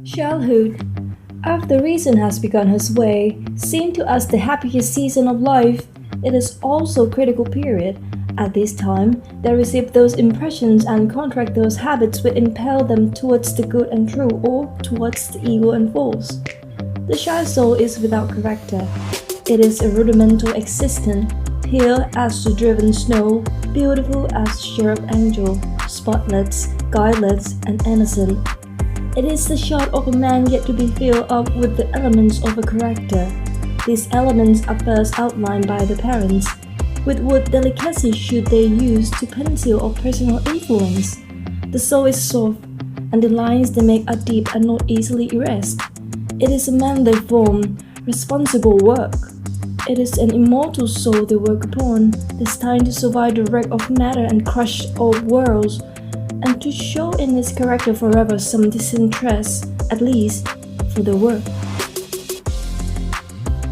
Childhood, after reason has begun his way, seemed to us the happiest season of life. It is also a critical period. At this time, they receive those impressions and contract those habits which impel them towards the good and true or towards the evil and false. The shy soul is without character. It is a rudimental existence, pale as the driven snow, beautiful as the cherub angel, spotless, guileless, and innocent. It is the shot of a man yet to be filled up with the elements of a character. These elements are first outlined by the parents. With what delicacy should they use to pencil or personal influence? The soul is soft, and the lines they make are deep and not easily erased. It is a manly form, responsible work. It is an immortal soul they work upon, destined to survive the wreck of matter and crush of worlds, and to show in its character forever some disinterest, at least for the work.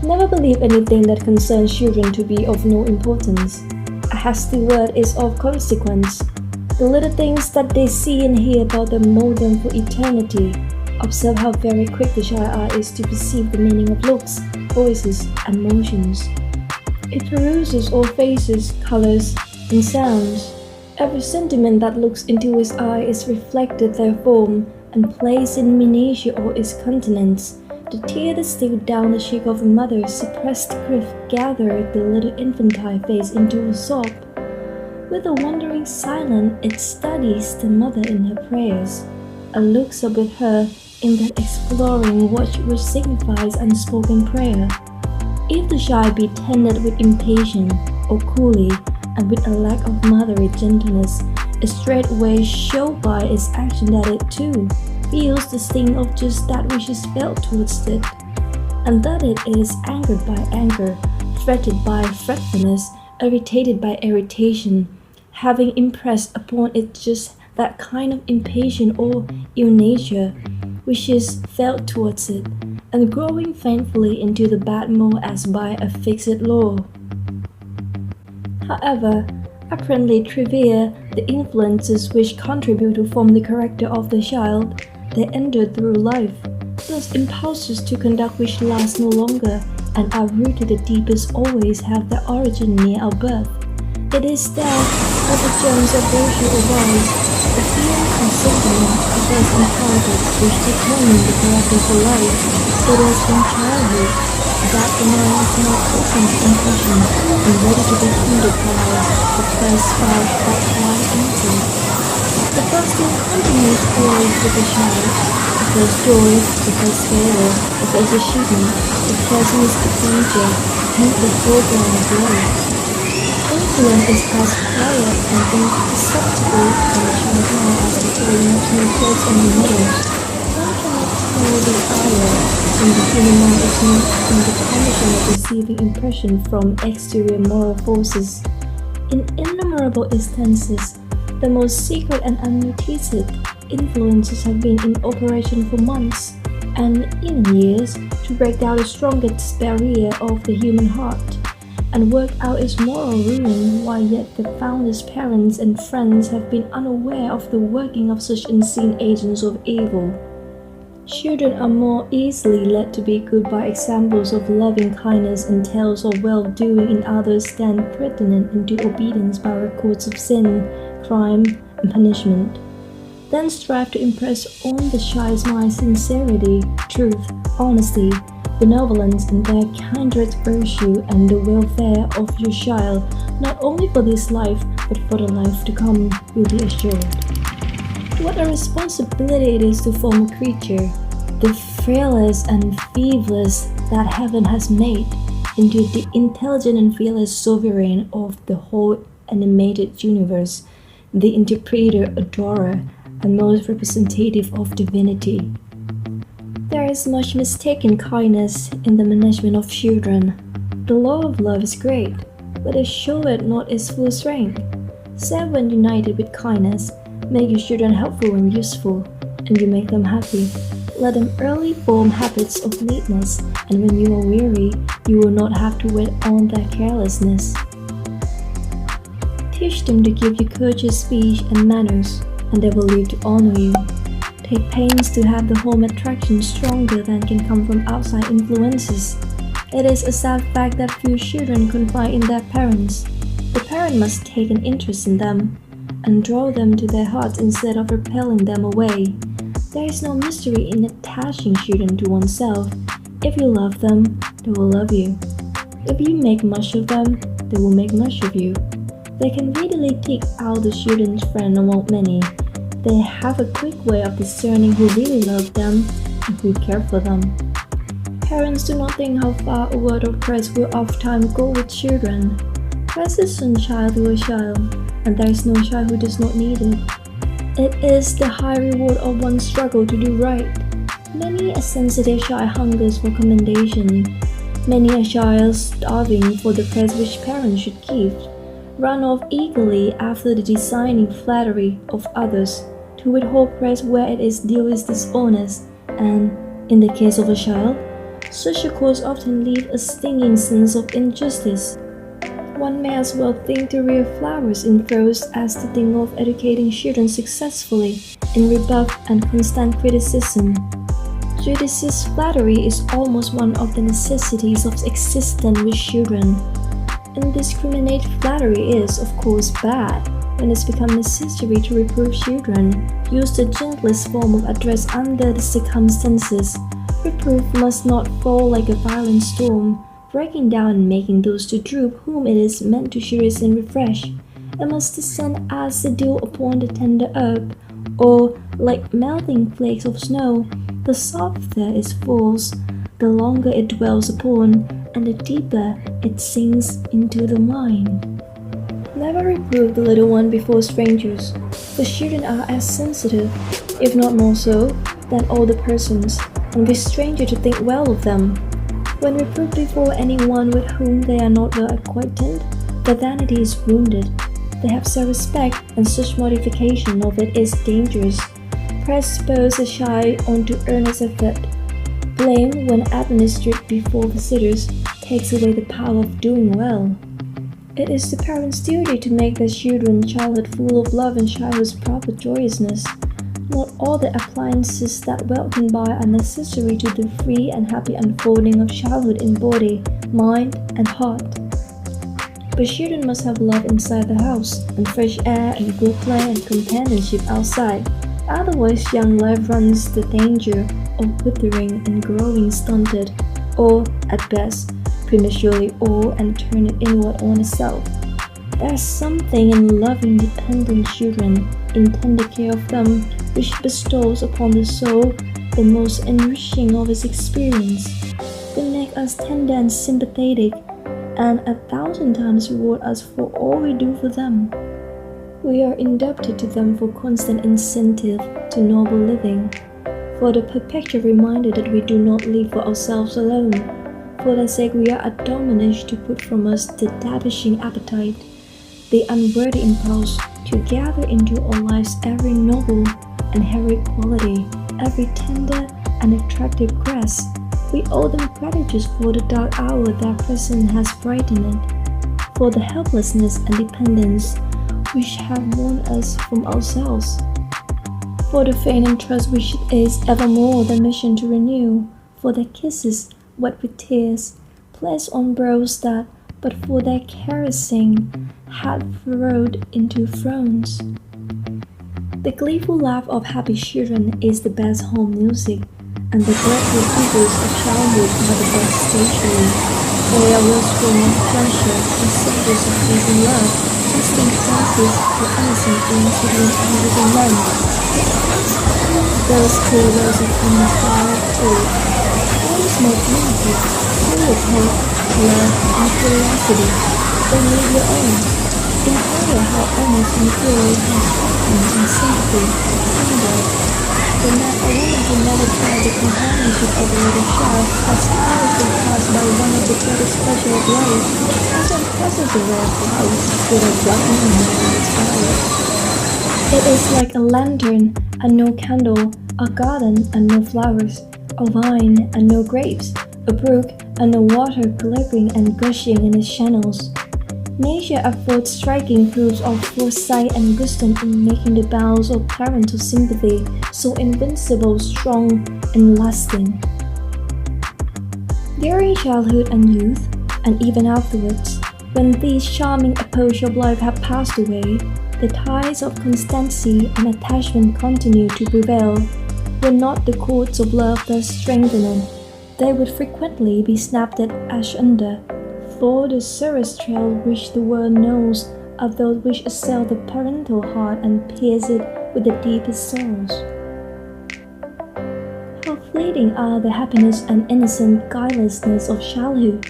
Never believe anything that concerns children to be of no importance. A hasty word is of consequence. The little things that they see and hear about them mold them for eternity. Observe how very quick the shy eye is to perceive the meaning of looks, voices, and motions. It peruses all faces, colors, and sounds. Every sentiment that looks into his eye is reflected therefrom and placed in miniature or its countenance. The tear that steal down the cheek of a mother's suppressed grief gathered the little infantile face into a sob. With a wondering silence, it studies the mother in her prayers, and looks up with her in that exploring watch which signifies unspoken prayer. If the shy be tended with impatience, or coolly, and with a lack of motherly gentleness, it straightway shows by its action that it too feels the sting of just that which is felt towards it, and that it is angered by anger, fretted by fretfulness, irritated by irritation, having impressed upon it just that kind of impatience or ill nature which is felt towards it, and growing faintly into the bad mood as by a fixed law. However apparently trivial the influences which contribute to form the character of the child, they endure through life. Those impulses to conduct which last no longer and are rooted the deepest always have their origin near our birth. It is there that the germs of virtue arise, the feeling and sentiment are first encountered which determine the character for life. It is in childhood that the mind is more open to impression and ready to be hindered by the first spark that fly into. The first thing continues always with the child. The first joy, the first failure, the first achievement, the first misadventure, and the foreground of life. Influence is as quiet and imperceptible in the child mind as the falling of snowflakes on the meadows. One cannot tell the hour, and the human mind is not in the condition of receiving impression from exterior moral forces. In innumerable instances, the most secret and unnoticed influences have been in operation for months, and even years, to break down the strongest barrier of the human heart, and work out its moral ruin, while yet the fondest parents and friends have been unaware of the working of such unseen agents of evil. Children are more easily led to be good by examples of loving kindness and tales of well-doing in others than threatened into obedience by records of sin, crime, and punishment. Then strive to impress on the child's mind sincerity, truth, honesty, benevolence, and their kindred virtue and the welfare of your child, not only for this life, but for the life to come, will be assured. What a responsibility it is to form a creature, the frailest and feeblest that heaven has made, into the intelligent and fearless sovereign of the whole animated universe, the interpreter, adorer, and most representative of divinity. There is much mistaken kindness in the management of children. The law of love is great, but it showeth not its full strength. Say when united with kindness, make your children helpful and useful, and you make them happy. Let them early form habits of neatness, and when you are weary, you will not have to wait on their carelessness. Teach them to give you courteous speech and manners, and they will live to honor you. take pains to have the home attraction stronger than can come from outside influences. It is a sad fact that few children confide in their parents. The parent must take an interest in them and draw them to their hearts instead of repelling them away. There is no mystery in attaching children to oneself. If you love them, they will love you. If you make much of them, they will make much of you. They can readily pick out the children's friend among many. They have a quick way of discerning who really loves them and who care for them. Parents do not think how far a word of praise will oftentimes go with children. Praise is sunshine to a child, and there is no child who does not need it. It is the high reward of one's struggle to do right. Many a sensitive child hungers for commendation. Many a child starving for the praise which parents should give, run off eagerly after the designing flattery of others. To withhold praise where it is due is dishonest, and, in the case of a child, such a course often leaves a stinging sense of injustice. One may as well think to rear flowers in throws as to think of educating children successfully in rebuff and constant criticism. Judicious flattery is almost one of the necessities of existence with children. Indiscriminate flattery is, of course, bad. When it's become necessary to reprove children, use the gentlest form of address under the circumstances. Reproof must not fall like a violent storm, breaking down and making those to droop whom it is meant to cherish and refresh. It must descend as the dew upon the tender herb, or, like melting flakes of snow, the softer it falls, the longer it dwells upon, and the deeper it sinks into the mind. Never reprove the little one before strangers, for children are as sensitive, if not more so, than older persons, and wish strangers to think well of them. When reproved before anyone with whom they are not well acquainted, their vanity is wounded. They have self-respect, and such mortification of it is dangerous. Predispose a child on to earnest effort. Blame, when administered before visitors, takes away the power of doing well. It is the parents' duty to make their children's childhood full of love and childhood's proper joyousness. Not all the appliances that wealth can buy are necessary to the free and happy unfolding of childhood in body, mind, and heart. But children must have love inside the house, and fresh air and good play and companionship outside. Otherwise, young life runs the danger of withering and growing stunted, or, at best, prematurely old and turn it inward on itself. There is something in loving dependent children, in tender care of them, which bestows upon the soul the most enriching of its experience. They make us tender and sympathetic, and 1,000 times reward us for all we do for them. We are indebted to them for constant incentive to noble living, for the perpetual reminder that we do not live for ourselves alone. For their sake we are admonished to put from us the ravishing appetite, the unworthy impulse to gather into our lives every noble and heroic quality, every tender and attractive grace. We owe them gratitude for the dark hour their presence has brightened it, for the helplessness and dependence which have won us from ourselves, for the faith and trust which it is evermore their mission to renew, for their kisses wet with tears, placed on brows that, but for their caressing, had furrowed into frowns. The gleeful laugh of happy children is the best home music, and the grateful giggles of childhood are the best stationery. They are wellspring of pleasure and centers of pleasing love, resting places for innocent things between angels and men. Those clear rows of human fire too. What is more beautiful, full of hope, love, and curiosity, than live your own? Inquire how almost and joy has softened and sympathy, humbled. The man or woman who never tried the companionship of a little child has powerfully passed by one of the greatest pleasures of life, as impresses a rare flower with a blossom in its flower. It is like a lantern and no candle, a garden and no flowers, a vine and no grapes, a brook and no water glittering and gushing in its channels. Nature affords striking proofs of foresight and wisdom in making the bonds of parental sympathy so invincible, strong, and lasting. During childhood and youth, and even afterwards, when these charming epochs of life have passed away, the ties of constancy and attachment continue to prevail. Were not the cords of love thus strengthened, they would frequently be snapped at asunder, for the surest trail which the world knows are those which assail the parental heart and pierce it with the deepest sorrows. How fleeting are the happiness and innocent guilelessness of childhood!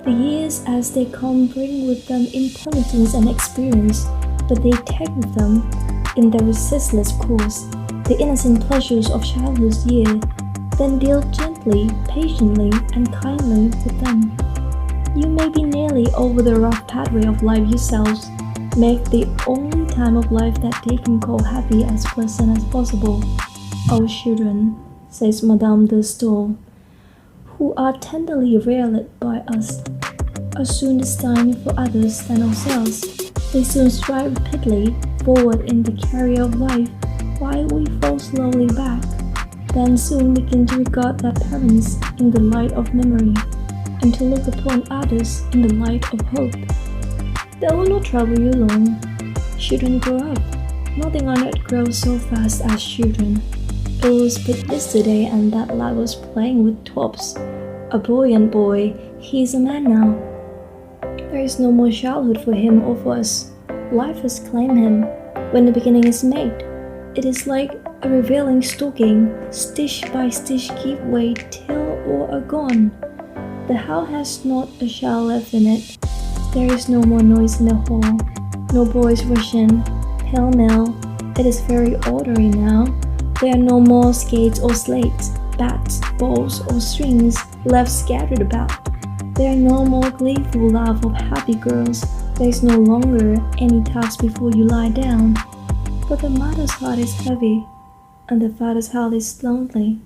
The years as they come bring with them impenitence and experience, but they take with them, in their resistless course, the innocent pleasures of childhood's year, then deal gently, patiently, and kindly with them. You may be nearly over the rough pathway of life yourselves, make the only time of life that they can call happy as pleasant as possible. O children, says Madame de Staël, who are tenderly reared by us, are soon destined for others than ourselves. They soon strive rapidly forward in the career of life, while we fall slowly back. Then soon begin to regard their parents in the light of memory, and to look upon others in the light of hope. They will not trouble you long. Children grow up. Nothing on earth grows so fast as children. It was but yesterday and that lad was playing with tops. A buoyant boy, he is a man now. There is no more childhood for him or for us. Life has claimed him. When the beginning is made, it is like a revealing stocking, stitch by stitch give way till all are gone. The house has not a child left in it. There is no more noise in the hall, no boys rushing, pell-mell. It is very orderly now. There are no more skates or slates, bats, balls, or strings left scattered about. There are no more gleeful laugh of happy girls. There is no longer any task before you lie down. But the mother's heart is heavy, and the father's heart is lonely.